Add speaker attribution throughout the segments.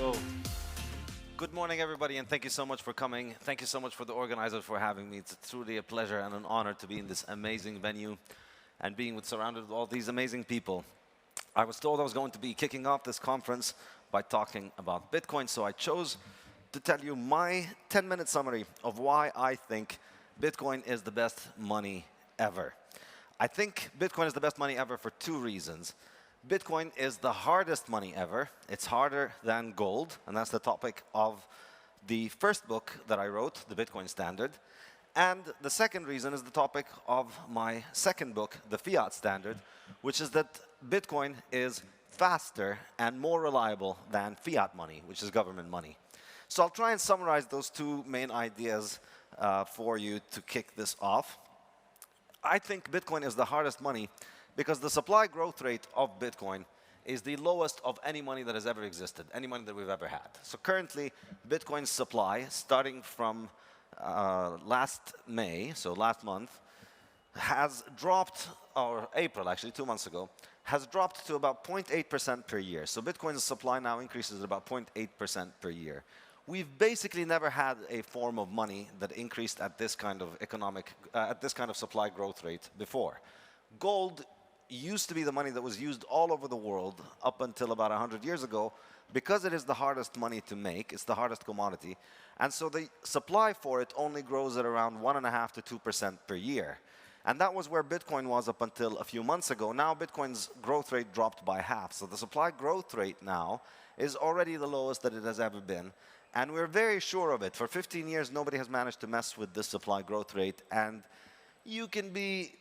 Speaker 1: So, good morning, everybody, and thank you so much for coming. Thank you so much for the organizers for having me. It's truly a pleasure and an honor to be in this amazing venue and surrounded with all these amazing people. I was told I was going to be kicking off this conference by talking about Bitcoin, so I chose to tell you my 10-minute summary of why I think Bitcoin is the best money ever. I think Bitcoin is the best money ever for two reasons. Bitcoin is the hardest money ever. It's harder than gold, and that's the topic of the first book that I wrote, The Bitcoin Standard. And the second reason is the topic of my second book, The Fiat Standard, which is that Bitcoin is faster and more reliable than fiat money, which is government money. So I'll try and summarize those two main ideas for you to kick this off. I think Bitcoin is the hardest money because the supply growth rate of Bitcoin is the lowest of any money that has ever existed, any money that we've ever had. So currently, Bitcoin's supply, starting from last May, so last month, has dropped, or April actually, 2 months ago, has dropped to about 0.8% per year. So Bitcoin's supply now increases at about 0.8% per year. We've basically never had a form of money that increased at this kind of supply growth rate before. Gold used to be the money that was used all over the world up until about 100 years ago because it is the hardest money to make. It's the hardest commodity. And so the supply for it only grows at around 1.5% to 2% per year. And that was where Bitcoin was up until a few months ago. Now Bitcoin's growth rate dropped by half. So the supply growth rate now is already the lowest that it has ever been. And we're very sure of it. For 15 years, nobody has managed to mess with this supply growth rate. And you can be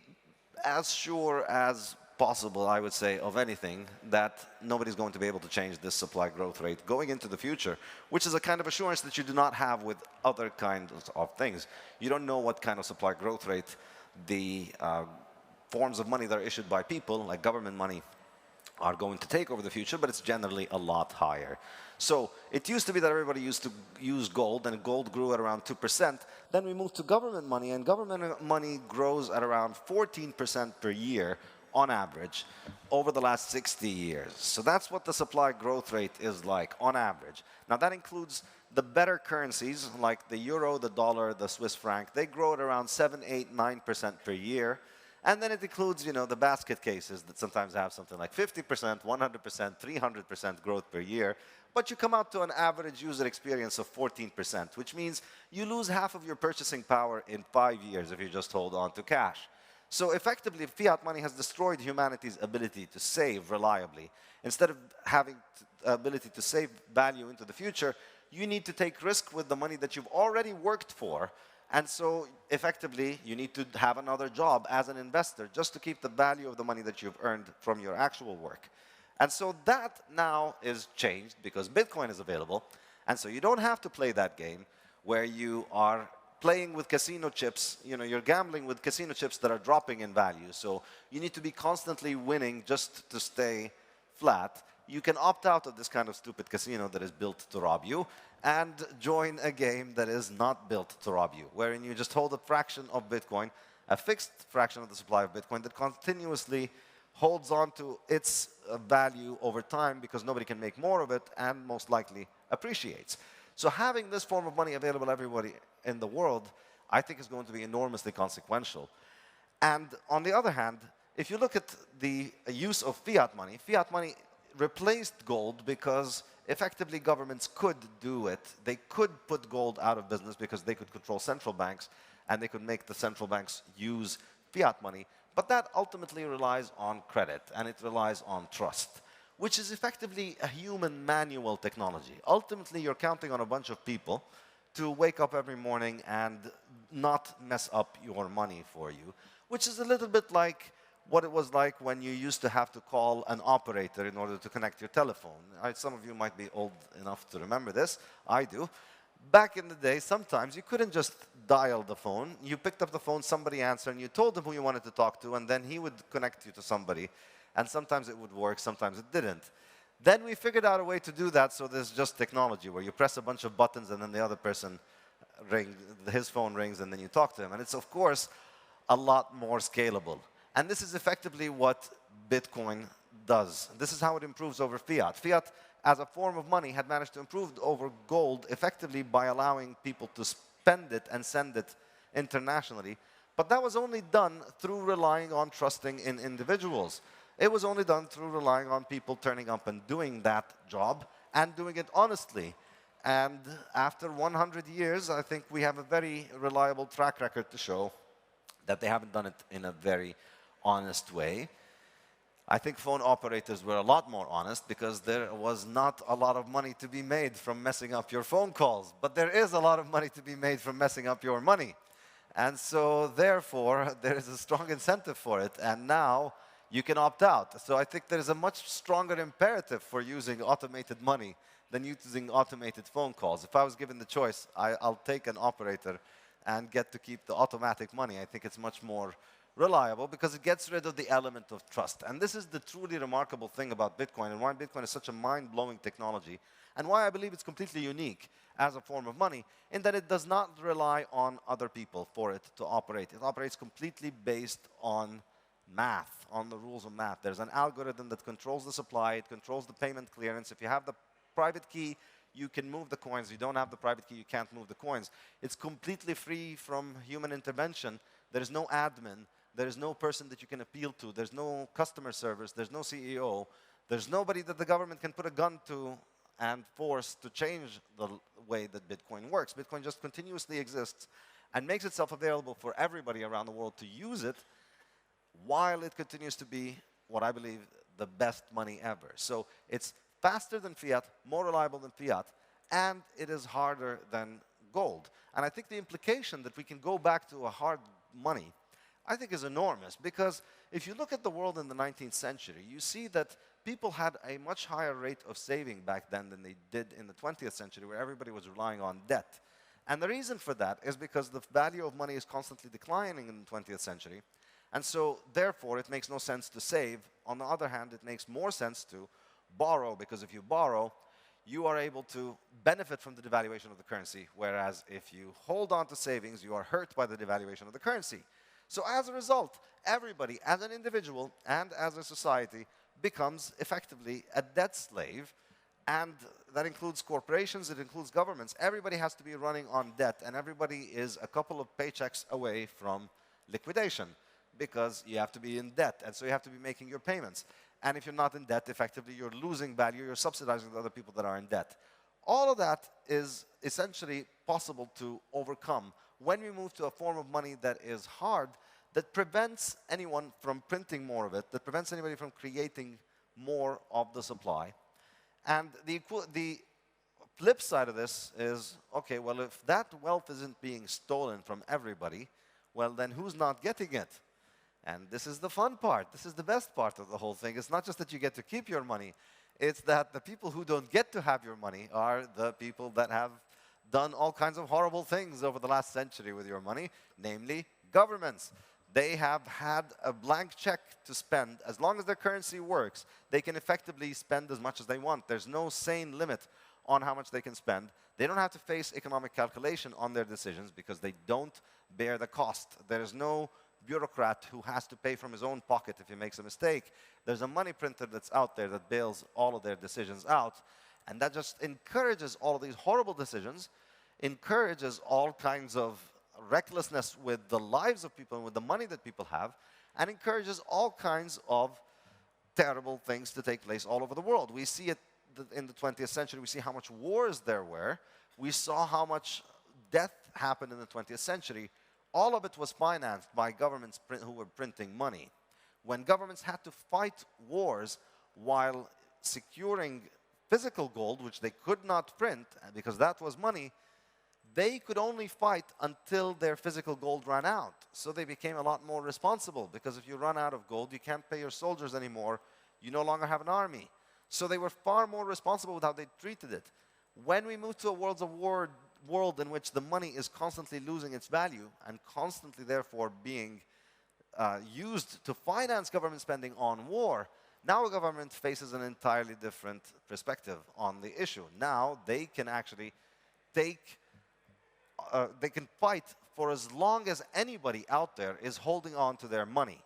Speaker 1: as sure as possible, I would say, of anything, that nobody's going to be able to change this supply growth rate going into the future, which is a kind of assurance that you do not have with other kinds of things. You don't know what kind of supply growth rate the forms of money that are issued by people, like government money, are going to take over the future, but it's generally a lot higher. So it used to be that everybody used to use gold, and gold grew at around 2%. Then we moved to government money, and government money grows at around 14% per year on average over the last 60 years. So that's what the supply growth rate is like on average. Now that includes the better currencies like the euro, the dollar, the Swiss franc. They grow at around 7, 8, 9% per year. And then it includes, the basket cases that sometimes have something like 50%, 100%, 300% growth per year. But you come out to an average user experience of 14%, which means you lose half of your purchasing power in 5 years if you just hold on to cash. So effectively, fiat money has destroyed humanity's ability to save reliably. Instead of having the ability to save value into the future, you need to take risk with the money that you've already worked for. And so effectively, you need to have another job as an investor just to keep the value of the money that you've earned from your actual work. And so that now is changed because Bitcoin is available. And so you don't have to play that game where you are playing with casino chips. You're gambling with casino chips that are dropping in value. So you need to be constantly winning just to stay flat. You can opt out of this kind of stupid casino that is built to rob you and join a game that is not built to rob you, wherein you just hold a fraction of Bitcoin, a fixed fraction of the supply of Bitcoin that continuously holds on to its value over time because nobody can make more of it and most likely appreciates. So having this form of money available to everybody in the world, I think is going to be enormously consequential. And on the other hand, if you look at the use of fiat money replaced gold because effectively governments could do it. They could put gold out of business because they could control central banks and they could make the central banks use fiat money. But that ultimately relies on credit and it relies on trust, which is effectively a human manual technology. Ultimately, you're counting on a bunch of people to wake up every morning and not mess up your money for you, which is a little bit like what it was like when you used to have to call an operator in order to connect your telephone. Some of you might be old enough to remember this. I do. Back in the day, sometimes you couldn't just dial the phone. You picked up the phone, somebody answered, and you told them who you wanted to talk to, and then he would connect you to somebody. And sometimes it would work, sometimes it didn't. Then we figured out a way to do that, so there's just technology where you press a bunch of buttons and then the other person his phone rings and then you talk to him. And it's, of course, a lot more scalable. And this is effectively what Bitcoin does. This is how it improves over fiat. Fiat
Speaker 2: as a form of money, had managed to improve over gold effectively by allowing people to spend it and send it internationally. But that was only done through relying on trusting in individuals. It was only done through relying on people turning up and doing that job and doing it honestly. And after 100 years, I think we have a very reliable track record to show that they haven't done it in a very honest way. I think phone operators were a lot more honest because there was not a lot of money to be made from messing up your phone calls. But there is a lot of money to be made from messing up your money. And so, therefore, there is a strong incentive for it. And now you can opt out. So I think there is a much stronger imperative for using automated money than using automated phone calls. If I was given the choice, I'll take an operator and get to keep the automatic money. I think it's much more reliable because it gets rid of the element of trust. And this is the truly remarkable thing about Bitcoin and why Bitcoin is such a mind-blowing technology and why I believe it's completely unique as a form of money in that it does not rely on other people for it to operate. It operates completely based on math, on the rules of math. There's an algorithm that controls the supply, it controls the payment clearance. If you have the private key, you can move the coins. If you don't have the private key, you can't move the coins. It's completely free from human intervention. There is no admin. There is no person that you can appeal to. There's no customer service. There's no CEO. There's nobody that the government can put a gun to and force to change the way that Bitcoin works. Bitcoin just continuously exists and makes itself available for everybody around the world to use it while it continues to be what I believe the best money ever. So it's faster than fiat, more reliable than fiat, and it is harder than gold. And I think the implication that we can go back to a hard money, I think is enormous, because if you look at the world in the 19th century, you see that people had a much higher rate of saving back then than they did in the 20th century, where everybody was relying on debt. And the reason for that is because the value of money is constantly declining in the 20th century. And so, therefore, it makes no sense to save. On the other hand, it makes more sense to borrow, because if you borrow, you are able to benefit from the devaluation of the currency, whereas if you hold on to savings, you are hurt by the devaluation of the currency. So as a result, everybody, as an individual and as a society, becomes effectively a debt slave, and that includes corporations, it includes governments. Everybody has to be running on debt, and everybody is a couple of paychecks away from liquidation, because you have to be in debt, and so you have to be making your payments. And if you're not in debt, effectively, you're losing value, you're subsidizing the other people that are in debt. All of that is essentially possible to overcome when we move to a form of money that is hard, that prevents anyone from printing more of it, that prevents anybody from creating more of the supply. And the flip side of this is, okay, well, if that wealth isn't being stolen from everybody, well, then who's not getting it? And this is the fun part. This is the best part of the whole thing. It's not just that you get to keep your money. It's that the people who don't get to have your money are the people that have done all kinds of horrible things over the last century with your money, namely governments. They have had a blank check to spend. As long as their currency works, they can effectively spend as much as they want. There's no sane limit on how much they can spend. They don't have to face economic calculation on their decisions because they don't bear the cost. There's no bureaucrat who has to pay from his own pocket if he makes a mistake. There's a money printer that's out there that bails all of their decisions out. And that just encourages all of these horrible decisions, encourages all kinds of recklessness with the lives of people and with the money that people have, and encourages all kinds of terrible things to take place all over the world. We see it in the 20th century. We see how much wars there were. We saw how much death happened in the 20th century. All of it was financed by governments who were printing money. When governments had to fight wars while securing physical gold, which they could not print because that was money, they could only fight until their physical gold ran out. So they became a lot more responsible, because if you run out of gold, you can't pay your soldiers anymore. You no longer have an army. So they were far more responsible with how they treated it. When we move to a world in which the money is constantly losing its value and constantly, therefore, being used to finance government spending on war, now a government faces an entirely different perspective on the issue. Now they can actually they can fight for as long as anybody out there is holding on to their money.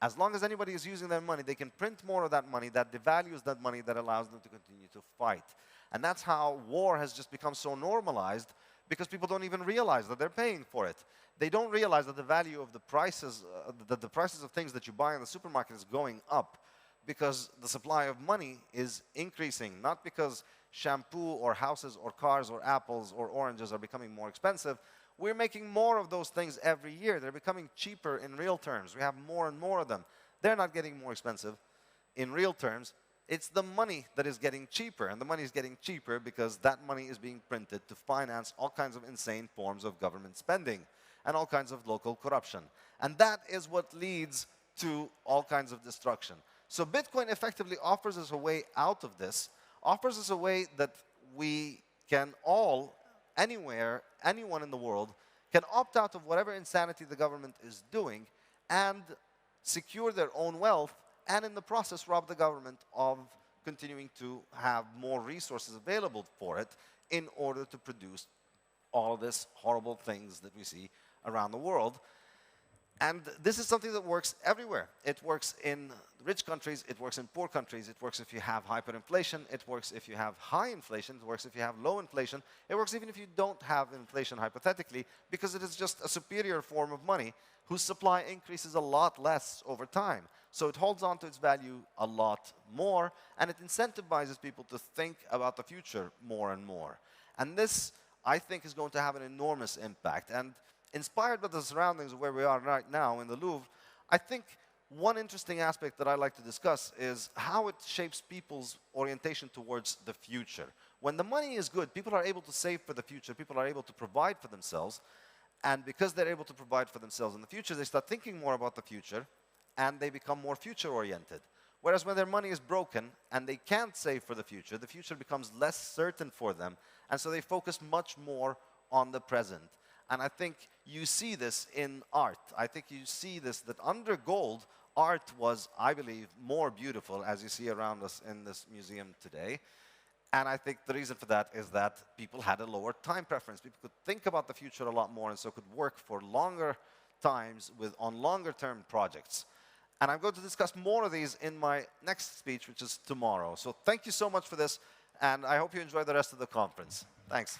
Speaker 2: As long as anybody is using their money, they can print more of that money, that devalues that money, that allows them to continue to fight. And that's how war has just become so normalized, because people don't even realize that they're paying for it. They don't realize that the value of the prices, that the prices of things that you buy in the supermarket is going up because the supply of money is increasing, not because shampoo or houses or cars or apples or oranges are becoming more expensive. We're making more of those things every year. They're becoming cheaper in real terms. We have more and more of them. They're not getting more expensive in real terms. It's the money that is getting cheaper, and the money is getting cheaper because that money is being printed to finance all kinds of insane forms of government spending and all kinds of local corruption. And that is what leads to all kinds of destruction. So Bitcoin effectively offers us a way out of this, offers us a way that we can all, anywhere, anyone in the world, can opt out of whatever insanity the government is doing and secure their own wealth, and in the process rob the government of continuing to have more resources available for it in order to produce all of these horrible things that we see around the world. And this is something that works everywhere. It works in rich countries, it works in poor countries, it works if you have hyperinflation, it works if you have high inflation, it works if you have low inflation, it works even if you don't have inflation hypothetically, because it is just a superior form of money whose supply increases a lot less over time. So it holds on to its value a lot more, and it incentivizes people to think about the future more and more. And this, I think, is going to have an enormous impact. And inspired by the surroundings of where we are right now in the Louvre, I think one interesting aspect that I like to discuss is how it shapes people's orientation towards the future. When the money is good, people are able to save for the future, people are able to provide for themselves, and because they're able to provide for themselves in the future, they start thinking more about the future, and they become more future-oriented. Whereas when their money is broken and they can't save for the future becomes less certain for them, and so they focus much more on the present. And I think you see this in art. I think you see this, that under gold, art was, I believe, more beautiful, as you see around us in this museum today. And I think the reason for that is that people had a lower time preference. People could think about the future a lot more, and so could work for longer times on longer-term projects. And I'm going to discuss more of these in my next speech, which is tomorrow. So thank you so much for this, and I hope you enjoy the rest of the conference. Thanks.